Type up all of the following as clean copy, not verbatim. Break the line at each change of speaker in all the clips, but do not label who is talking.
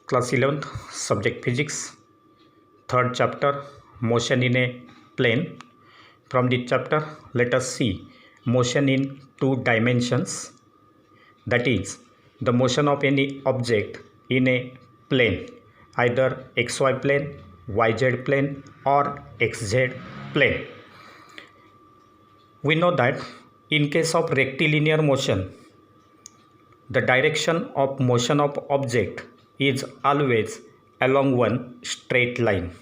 Class 11th, subject physics, third chapter, motion in a plane. From this chapter, let us see motion in two dimensions, that is the motion of any object in a plane, either xy plane, yz plane or xz plane. We know that in case of rectilinear motion, the direction of motion of object is always along one straight line.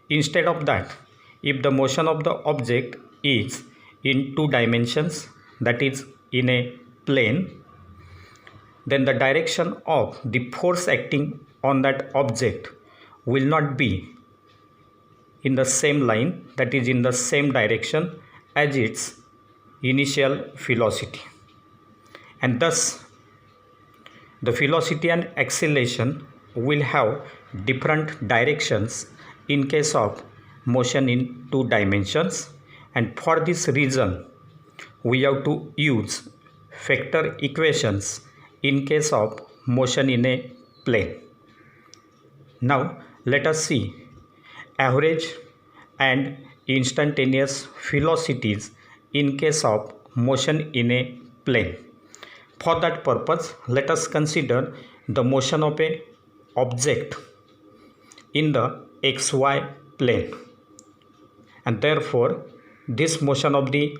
Instead of that, if the motion of the object is in two dimensions, that is in a plane, then the direction of the force acting on that object will not be in the same line, that is in the same direction as its initial velocity. And thus the velocity and acceleration will have different directions in case of motion in two dimensions, and for this reason we have to use vector equations in case of motion in a plane. Now let us see average and instantaneous velocities in case of motion in a plane. For that purpose, let us consider the motion of a object in the xy plane, and therefore this motion of the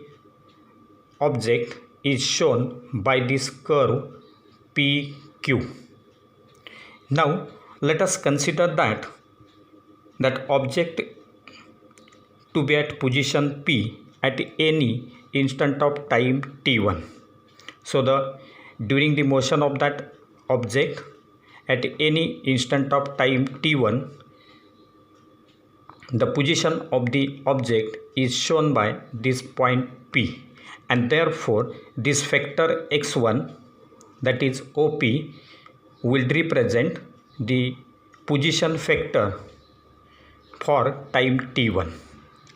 object is shown by this curve PQ. Now let us consider that object to be at position P at any instant of time t1. So during the motion of that object at any instant of time t1, the position of the object is shown by this point P, and therefore this vector x1, that is OP, will represent the position vector for time t1,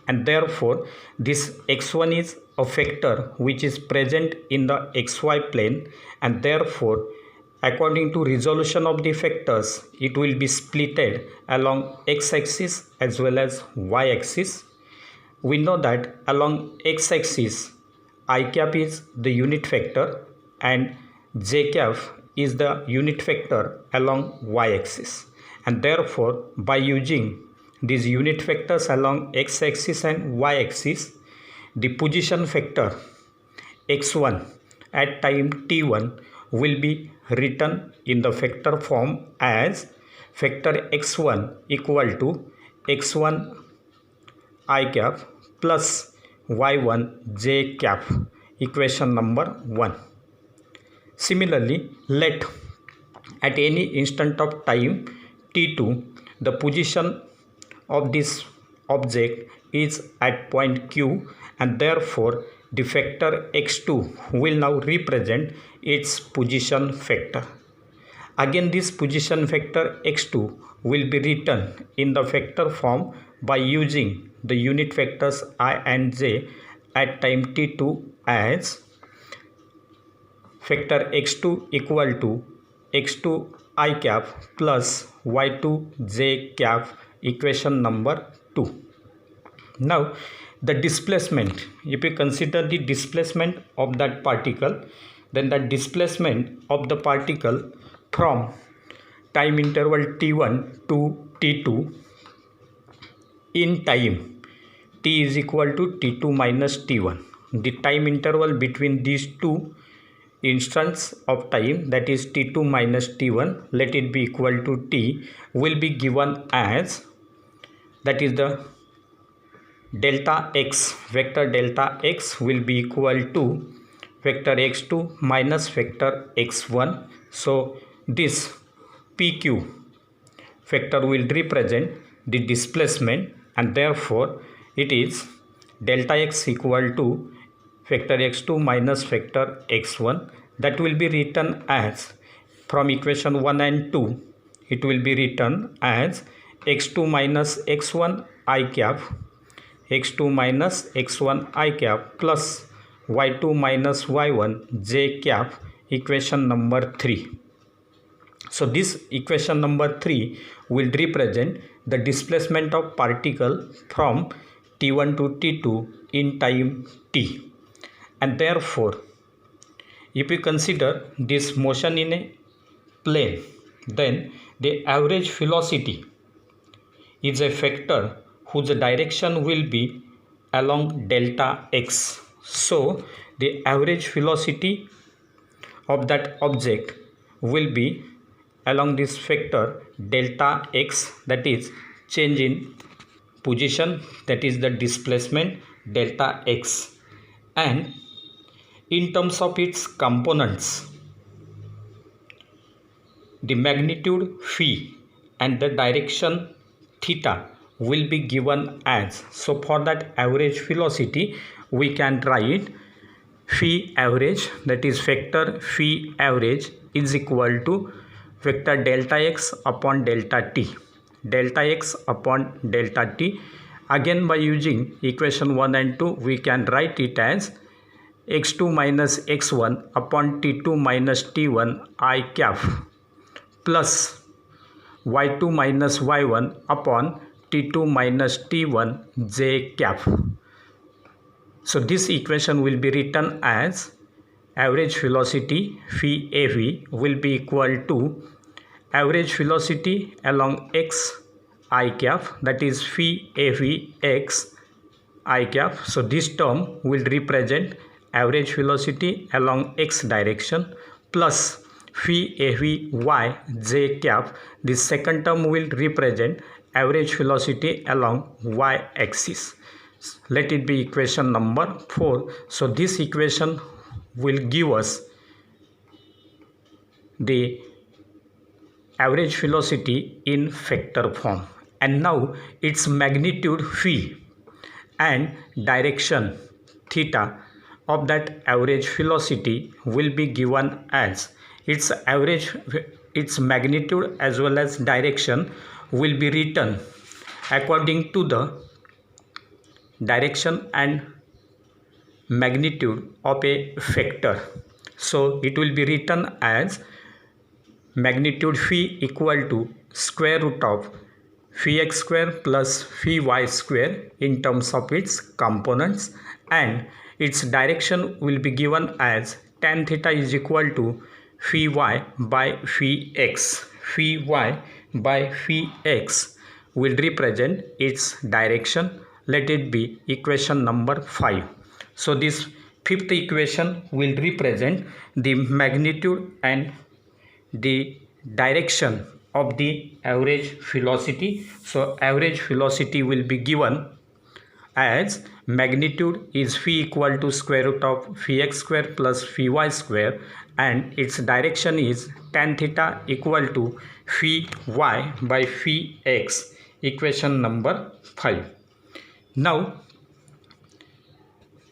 and therefore this x1 is a vector which is present in the xy plane, and therefore according to resolution of the vectors it will be splitted along x-axis as well as y-axis. We know that along x-axis I cap is the unit vector and j cap is the unit vector along y-axis, and therefore by using these unit vectors along x-axis and y-axis, the position vector x1 at time t1 will be written in the vector form as vector x1 equal to x1 I cap plus y1 j cap, equation number 1. Similarly, let at any instant of time t2 the position of this object is at point Q, and therefore the vector x2 will now represent its position vector. Again this position vector x2 will be written in the vector form by using the unit vectors I and j at time t2 as vector x2 equal to x2 I cap plus y2 j cap, equation number 2. Now the displacement, if you consider the displacement of that particle, then the displacement of the particle from time interval t1 to t2 in time t is equal to t2 minus t1. The time interval between these two instants of time, that is t2 minus t1, let it be equal to t, will be given as, that is the delta x, vector delta x will be equal to vector x2 minus vector x1. So this PQ vector will represent the displacement, and therefore it is delta x equal to vector x2 minus vector x1. That will be written as, from equation 1 and 2 it will be written as x2 minus x1 I cap, x2 minus x1 I cap plus y2 minus y1 j cap, equation number 3. So this equation number 3 will represent the displacement of particle from T1 to T2 in time t. And therefore, if we consider this motion in a plane, then the average velocity is a vector whose direction will be along delta x. So the average velocity of that object will be along this vector delta x, that is change in position, that is the displacement delta x. And in terms of its components, the magnitude phi and the direction theta will be given as, so for that average velocity we can write phi average, that is vector phi average is equal to vector delta x upon delta t, delta x upon delta t. Again, by using equation 1 and 2 we can write it as x2 minus x1 upon t2 minus t1 I cap plus y2 minus y1 upon t2 minus t1 j cap. So this equation will be written as average velocity phi av will be equal to average velocity along x I cap, that is phi av x I cap. So this term will represent average velocity along x direction plus phi av y j cap. This second term will represent average velocity along y axis. Let it be equation number 4. So this equation will give us the average velocity in vector form. And now its magnitude phi and direction theta of that average velocity will be given as its magnitude as well as direction will be written according to the direction and magnitude of a vector. So it will be written as magnitude phi equal to square root of phi x square plus phi y square in terms of its components, and its direction will be given as tan theta is equal to phi y by phi x. Phi y by phi x will represent its direction. Let it be equation number 5. So this fifth equation will represent the magnitude and the direction of the average velocity. So average velocity will be given as magnitude is phi equal to square root of phi x square plus phi y square, and its direction is tan theta equal to phi y by phi x. Equation number 5. Now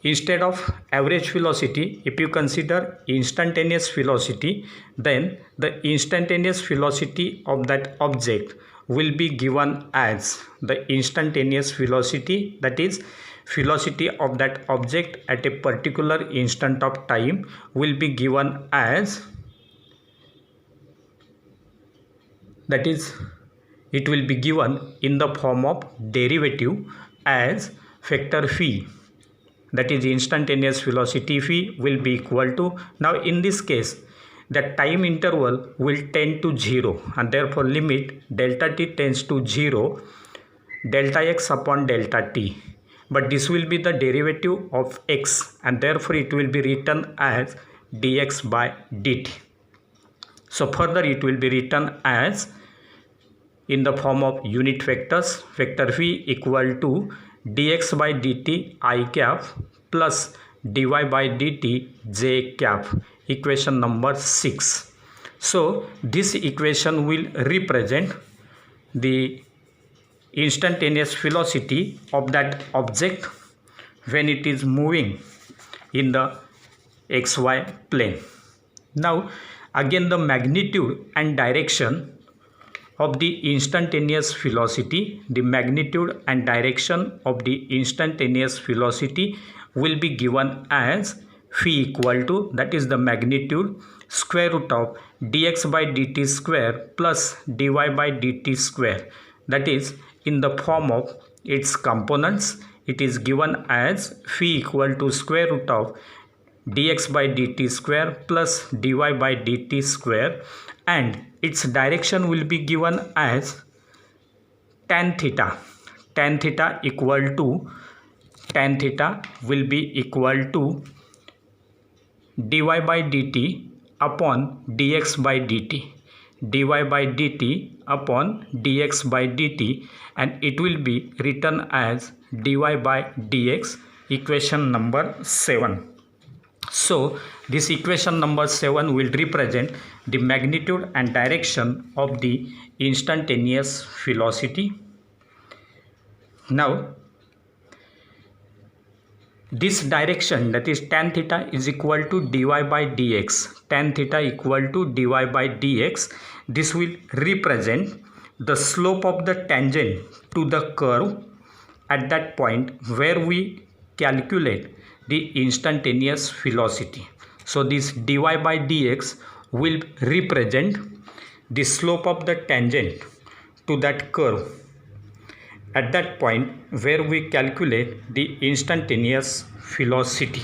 instead of average velocity, if you consider instantaneous velocity, then the instantaneous velocity of that object will be given as the instantaneous velocity, that is velocity of that object at a particular instant of time will be given as, that is it will be given in the form of derivative as vector phi, that is instantaneous velocity phi will be equal to, now in this case the time interval will tend to 0 and therefore limit delta t tends to 0 delta x upon delta t, but this will be the derivative of x and therefore it will be written as dx by dt. So further it will be written as in the form of unit vectors, vector phi equal to dx by dt I cap plus dy by dt j cap. Equation number 6. So this equation will represent the instantaneous velocity of that object when it is moving in the xy plane. Now again the magnitude and direction of the instantaneous velocity, the magnitude and direction of the instantaneous velocity will be given as phi equal to, that is the magnitude square root of dx by dt square plus dy by dt square, that is in the form of its components. It is given as phi equal to square root of dx by dt square plus dy by dt square, and its direction will be given as tan theta. Tan theta will be equal to dy by dt upon dx by dt, dy by dt upon dx by dt, and it will be written as dy by dx, equation number 7. So this equation number 7 will represent the magnitude and direction of the instantaneous velocity. Now this direction, that is tan theta is equal to dy by dx, tan theta equal to dy by dx, this will represent the slope of the tangent to the curve at that point where we calculate the instantaneous velocity. So this dy by dx will represent the slope of the tangent to that curve at that point where we calculate the instantaneous velocity.